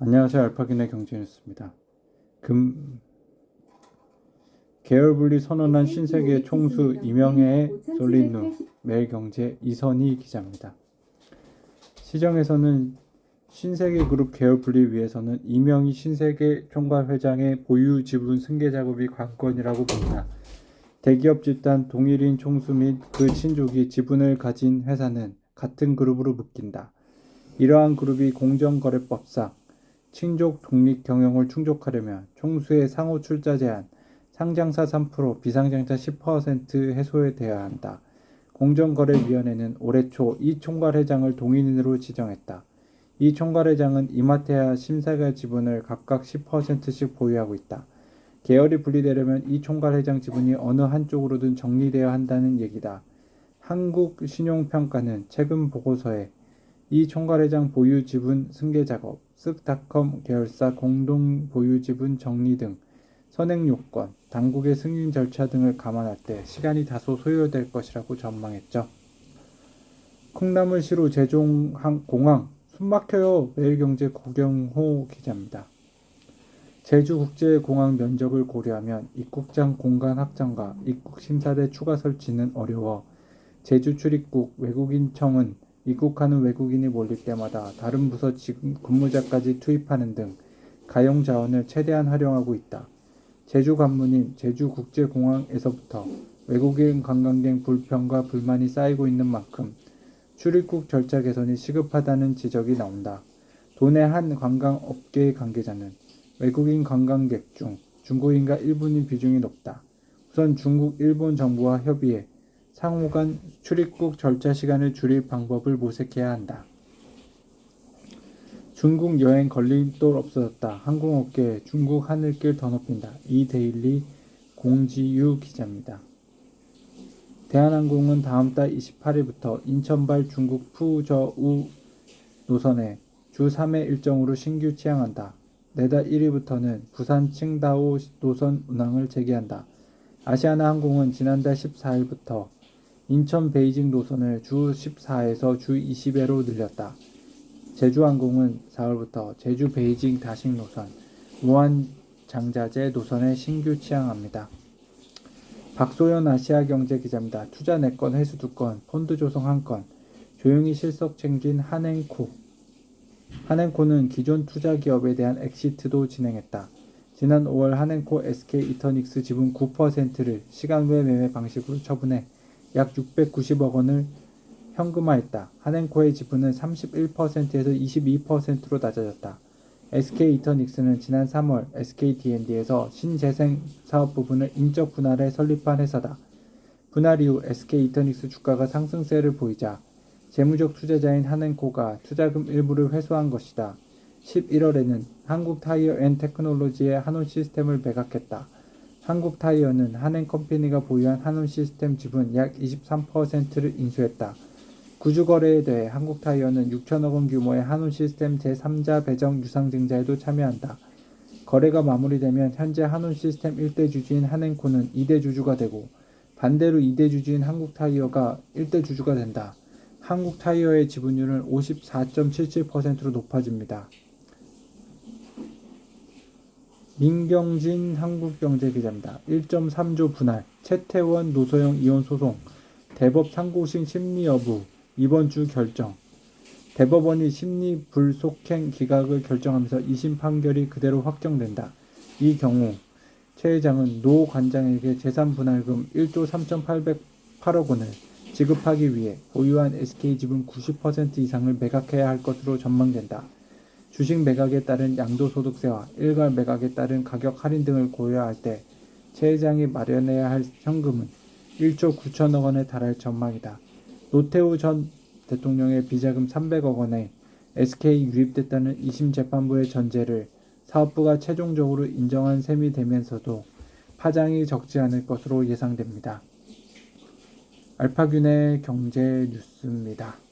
안녕하세요. 알파기네 경제뉴스입니다. 계열분리 선언한 신세계 총수 이명애의 솔리누, 매일경제 이선희 기자입니다. 시정에서는 신세계그룹 계열분리 위해서는 이명희 신세계 총괄회장의 보유 지분 승계 작업이 관건이라고 본다. 대기업 집단 동일인 총수 및 그 친족이 지분을 가진 회사는 같은 그룹으로 묶인다. 이러한 그룹이 공정거래법상 친족 독립 경영을 충족하려면 총수의 상호 출자 제한, 상장사 3%, 비상장사 10% 해소해야 한다. 공정거래위원회는 올해 초 이 총괄회장을 동인으로 지정했다. 이 총괄회장은 이마테와 신세계 지분을 각각 10%씩 보유하고 있다. 계열이 분리되려면 이 총괄회장 지분이 어느 한쪽으로든 정리되어야 한다는 얘기다. 한국신용평가는 최근 보고서에 이 총괄회장 보유 지분 승계 작업, 쓱닷컴 계열사 공동 보유 지분 정리 등 선행 요건, 당국의 승인 절차 등을 감안할 때 시간이 다소 소요될 것이라고 전망했죠. 콩나물시루 제주공항 숨막혀요. 매일경제 고경호 기자입니다. 제주국제공항 면적을 고려하면 입국장 공간 확장과 입국심사대 추가 설치는 어려워 제주 출입국 외국인청은 입국하는 외국인이 몰릴 때마다 다른 부서 근무자까지 투입하는 등 가용 자원을 최대한 활용하고 있다. 제주 관문인 제주국제공항에서부터 외국인 관광객 불평과 불만이 쌓이고 있는 만큼 출입국 절차 개선이 시급하다는 지적이 나온다. 도내 한 관광업계 관계자는 외국인 관광객 중 중국인과 일본인 비중이 높다. 우선 중국, 일본 정부와 협의해 상호간 출입국 절차 시간을 줄일 방법을 모색해야 한다. 중국 여행 걸림돌 없어졌다. 항공업계 중국 하늘길 더 높인다. 이데일리 공지유 기자입니다. 대한항공은 다음 달 28일부터 인천발 중국 푸저우 노선에 주 3회 일정으로 신규 취항한다. 내달 1일부터는 부산 칭다오 노선 운항을 재개한다. 아시아나항공은 지난달 14일부터 인천 베이징 노선을 주 14에서 주 20회로 늘렸다. 제주항공은 4월부터 제주 베이징 다식 노선, 무안 장자재 노선에 신규 취항합니다. 박소연 아시아경제 기자입니다. 투자 4건, 회수 2건, 펀드 조성 1건, 조용히 실적 챙긴 한행코. 한행코는 기존 투자기업에 대한 엑시트도 진행했다. 지난 5월 한행코 SK이터닉스 지분 9%를 시간 외 매매 방식으로 처분해 약 690억 원을 현금화했다. 한행코의 지분은 31%에서 22%로 낮아졌다. SK이터닉스는 지난 3월 SKT&D에서 신재생 사업 부분을 인적 분할해 설립한 회사다. 분할 이후 SK이터닉스 주가가 상승세를 보이자 재무적 투자자인 한행코가 투자금 일부를 회수한 것이다. 11월에는 한국타이어앤테크놀로지의 한온시스템을 매각했다. 한국타이어는 한행컴퍼니가 보유한 한온시스템 지분 약 23%를 인수했다. 구주거래에 대해 한국타이어는 6천억 원 규모의 한온시스템 제3자 배정 유상증자에도 참여한다. 거래가 마무리되면 현재 한온시스템 1대 주주인 한행코는 2대 주주가 되고 반대로 2대 주주인 한국타이어가 1대 주주가 된다. 한국타이어의 지분율은 54.77%로 높아집니다. 민경진 한국경제기자입니다. 1.3조 분할, 채태원 노소영 이혼 소송, 대법 상고심 심리 여부, 이번 주 결정. 대법원이 심리 불속행 기각을 결정하면서 2심 판결이 그대로 확정된다. 이 경우 최 회장은 노 관장에게 재산분할금 1조 3,808억 원을 지급하기 위해 보유한 SK 지분 90% 이상을 매각해야 할 것으로 전망된다. 주식 매각에 따른 양도소득세와 일괄 매각에 따른 가격 할인 등을 고려할 때 최 회장이 마련해야 할 현금은 1조 9천억 원에 달할 전망이다. 노태우 전 대통령의 비자금 300억 원에 SK 유입됐다는 2심 재판부의 전제를 사업부가 최종적으로 인정한 셈이 되면서도 파장이 적지 않을 것으로 예상됩니다. 알파균의 경제 뉴스입니다.